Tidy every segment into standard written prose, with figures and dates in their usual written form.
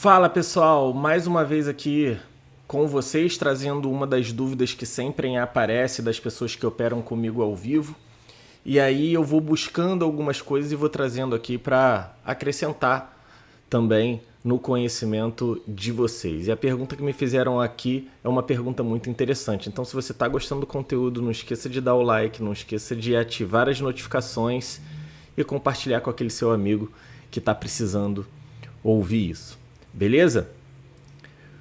Fala pessoal, mais uma vez aqui com vocês, trazendo uma das dúvidas que sempre aparece das pessoas que operam comigo ao vivo. E aí eu vou buscando algumas coisas e vou trazendo aqui para acrescentar também no conhecimento de vocês. E a pergunta que me fizeram aqui é uma pergunta muito interessante. Então, se você está gostando do conteúdo, não esqueça de dar o like, não esqueça de ativar as notificações e compartilhar com aquele seu amigo que está precisando ouvir isso. Beleza?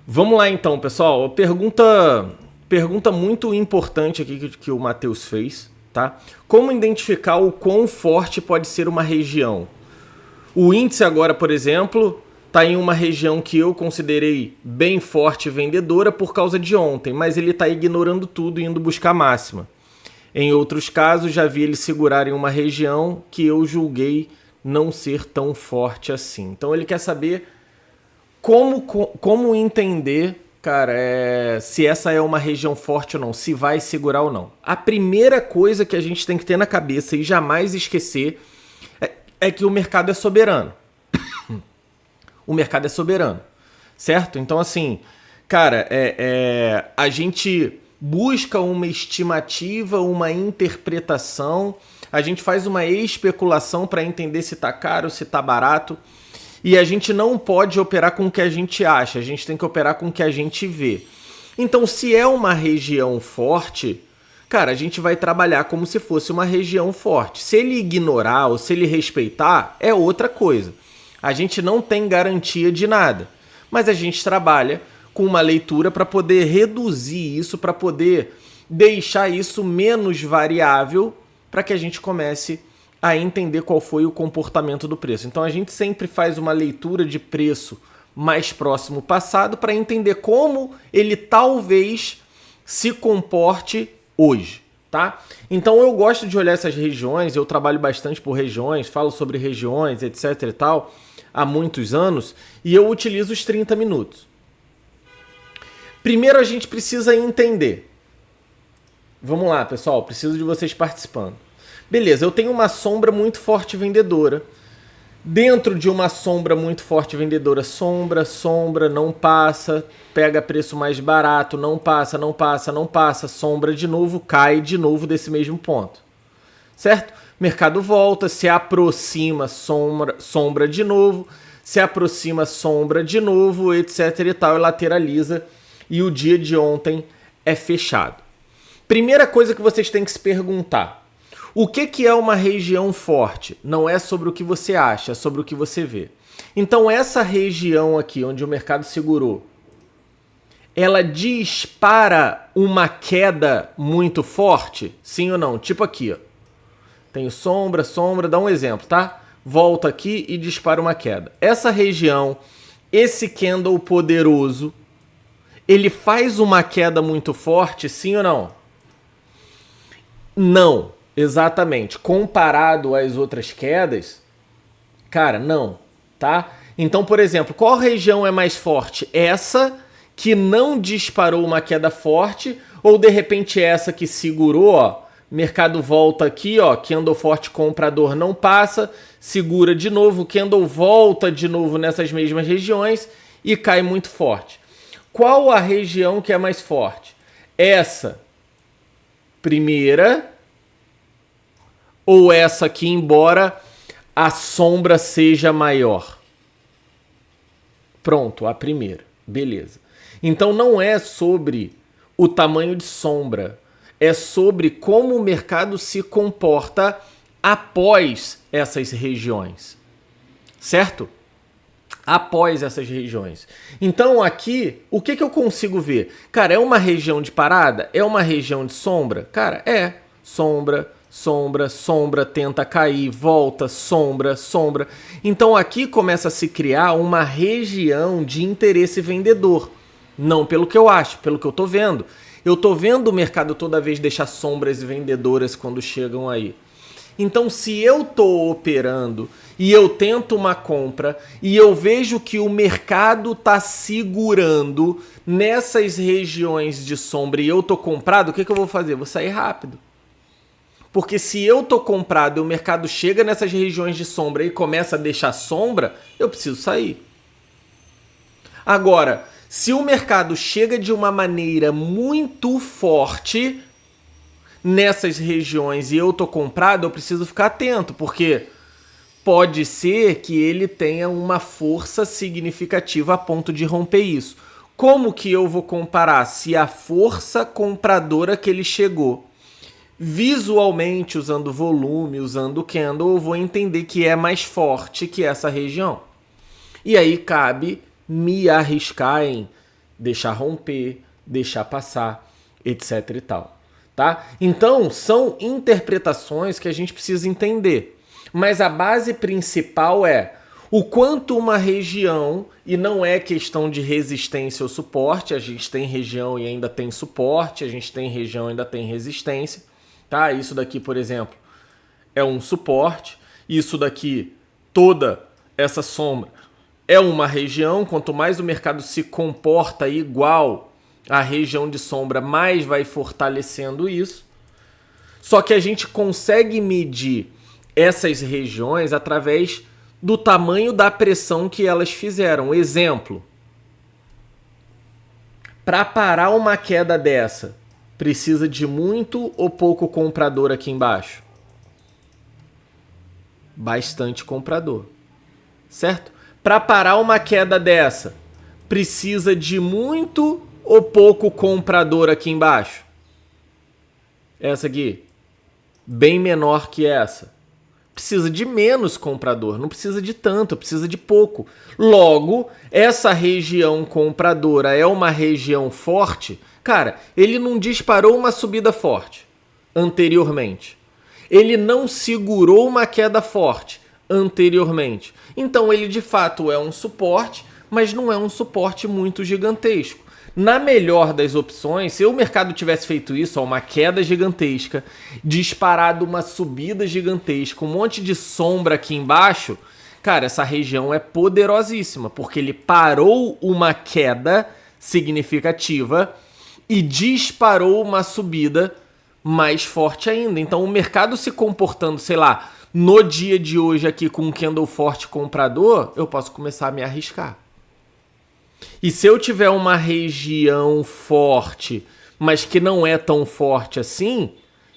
Vamos lá então, pessoal. Pergunta muito importante aqui que o Matheus fez, tá? Como identificar o quão forte pode ser uma região? O índice agora, por exemplo, está em uma região que eu considerei bem forte vendedora por causa de ontem, mas ele está ignorando tudo e indo buscar máxima. Em outros casos, já vi ele segurar em uma região que eu julguei não ser tão forte assim. Então ele quer saber como entender, cara, se essa é uma região forte ou não, se vai segurar ou não. A primeira coisa que a gente tem que ter na cabeça e jamais esquecer é que o mercado é soberano. O mercado é soberano, certo? Então, assim, cara, a gente busca uma estimativa, uma interpretação, a gente faz uma especulação para entender se tá caro, se tá barato. E a gente não pode operar com o que a gente acha, a gente tem que operar com o que a gente vê. Então, se é uma região forte, cara, a gente vai trabalhar como se fosse uma região forte. Se ele ignorar ou se ele respeitar, é outra coisa. A gente não tem garantia de nada, mas a gente trabalha com uma leitura para poder reduzir isso, para poder deixar isso menos variável, para que a gente comece a entender qual foi o comportamento do preço. Então a gente sempre faz uma leitura de preço mais próximo passado para entender como ele talvez se comporte hoje, tá? Então eu gosto de olhar essas regiões, eu trabalho bastante por regiões, falo sobre regiões, etc e tal, há muitos anos, e eu utilizo os 30 minutos. Primeiro a gente precisa entender. Vamos lá, pessoal, preciso de vocês participando. Beleza, eu tenho uma sombra muito forte vendedora. Dentro de uma sombra muito forte vendedora, sombra, não passa, pega preço mais barato, não passa, sombra de novo, cai de novo desse mesmo ponto. Certo? Mercado volta, se aproxima, sombra de novo, se aproxima, sombra de novo, etc e tal, e lateraliza, e o dia de ontem é fechado. Primeira coisa que vocês têm que se perguntar: o que é uma região forte? Não é sobre o que você acha, é sobre o que você vê. Então essa região aqui, onde o mercado segurou, ela dispara uma queda muito forte? Sim ou não? Tipo aqui, ó. Tenho sombra, dá um exemplo, tá? Volta aqui e dispara uma queda. Essa região, esse candle poderoso, ele faz uma queda muito forte, sim ou não? Não. Exatamente. Comparado às outras quedas, cara, não, tá? Então, por exemplo, qual região é mais forte? Essa que não disparou uma queda forte ou de repente essa que segurou, ó, mercado volta aqui, ó, candle forte comprador não passa, segura de novo, candle volta de novo nessas mesmas regiões e cai muito forte. Qual a região que é mais forte? Essa primeira ou essa aqui, embora a sombra seja maior? Pronto, a primeira. Beleza. Então não é sobre o tamanho de sombra, é sobre como o mercado se comporta após essas regiões. Certo? Após essas regiões. Então aqui, o que eu consigo ver? Cara, é uma região de parada? É uma região de sombra? Cara, é. Sombra, tenta cair, volta, sombra. Então aqui começa a se criar uma região de interesse vendedor. Não pelo que eu acho, pelo que eu tô vendo. Eu tô vendo o mercado toda vez deixar sombras vendedoras quando chegam aí. Então se eu tô operando e eu tento uma compra e eu vejo que o mercado tá segurando nessas regiões de sombra e eu tô comprado, o que eu vou fazer? Vou sair rápido. Porque se eu tô comprado e o mercado chega nessas regiões de sombra e começa a deixar sombra, eu preciso sair. Agora, se o mercado chega de uma maneira muito forte nessas regiões e eu tô comprado, eu preciso ficar atento, porque pode ser que ele tenha uma força significativa a ponto de romper isso. Como que eu vou comparar se a força compradora que ele chegou visualmente, usando volume, usando candle, eu vou entender que é mais forte que essa região? E aí cabe me arriscar em deixar romper, deixar passar, etc e tal, tá? Então, são interpretações que a gente precisa entender. Mas a base principal é o quanto uma região, e não é questão de resistência ou suporte, a gente tem região e ainda tem suporte, a gente tem região e ainda tem resistência, tá? Isso daqui, por exemplo, é um suporte, isso daqui, toda essa sombra, é uma região. Quanto mais o mercado se comporta igual à região de sombra, mais vai fortalecendo isso. Só que a gente consegue medir essas regiões através do tamanho da pressão que elas fizeram. Exemplo, para parar uma queda dessa, precisa de muito ou pouco comprador aqui embaixo? Bastante comprador, certo? Para parar uma queda dessa, precisa de muito ou pouco comprador aqui embaixo? Essa aqui, bem menor que essa. Precisa de menos comprador, não precisa de tanto, precisa de pouco. Logo, essa região compradora é uma região forte. Cara, ele não disparou uma subida forte anteriormente. Ele não segurou uma queda forte anteriormente. Então ele de fato é um suporte, mas não é um suporte muito gigantesco. Na melhor das opções, se o mercado tivesse feito isso, uma queda gigantesca, disparado uma subida gigantesca, um monte de sombra aqui embaixo, cara, essa região é poderosíssima, porque ele parou uma queda significativa e disparou uma subida mais forte ainda. Então o mercado se comportando, sei lá, no dia de hoje aqui com um candle forte comprador, eu posso começar a me arriscar. E se eu tiver uma região forte, mas que não é tão forte assim,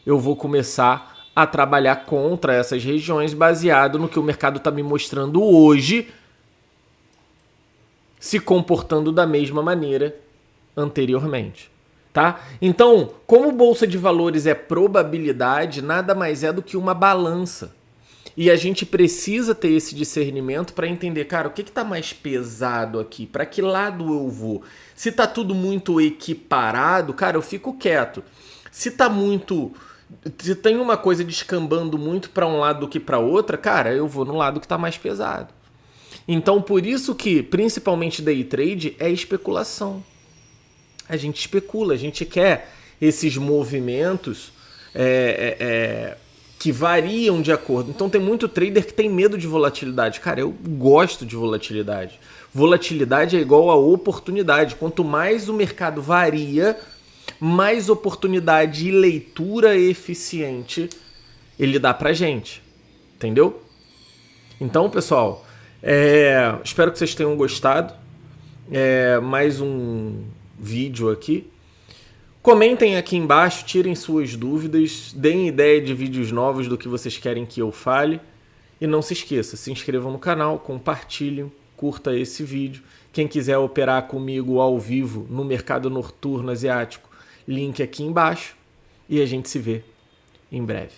eu vou começar a trabalhar contra essas regiões baseado no que o mercado está me mostrando hoje, se comportando da mesma maneira anteriormente. Tá? Então, como bolsa de valores é probabilidade, nada mais é do que uma balança. E a gente precisa ter esse discernimento para entender, cara, o que está mais pesado aqui? Para que lado eu vou? Se tá tudo muito equiparado, cara, eu fico quieto. Se tem uma coisa descambando muito para um lado do que para outra, cara, eu vou no lado que tá mais pesado. Então, por isso que, principalmente day trade, é especulação. A gente especula, a gente quer esses movimentos que variam de acordo. Então tem muito trader que tem medo de volatilidade. Cara, eu gosto de volatilidade. Volatilidade é igual a oportunidade. Quanto mais o mercado varia, mais oportunidade e leitura eficiente ele dá pra gente. Entendeu? Então, pessoal, espero que vocês tenham gostado. Mais um vídeo aqui. Comentem aqui embaixo, tirem suas dúvidas, deem ideia de vídeos novos do que vocês querem que eu fale. E não se esqueça, se inscrevam no canal, compartilhem, curta esse vídeo. Quem quiser operar comigo ao vivo no mercado noturno asiático, link aqui embaixo. E a gente se vê em breve.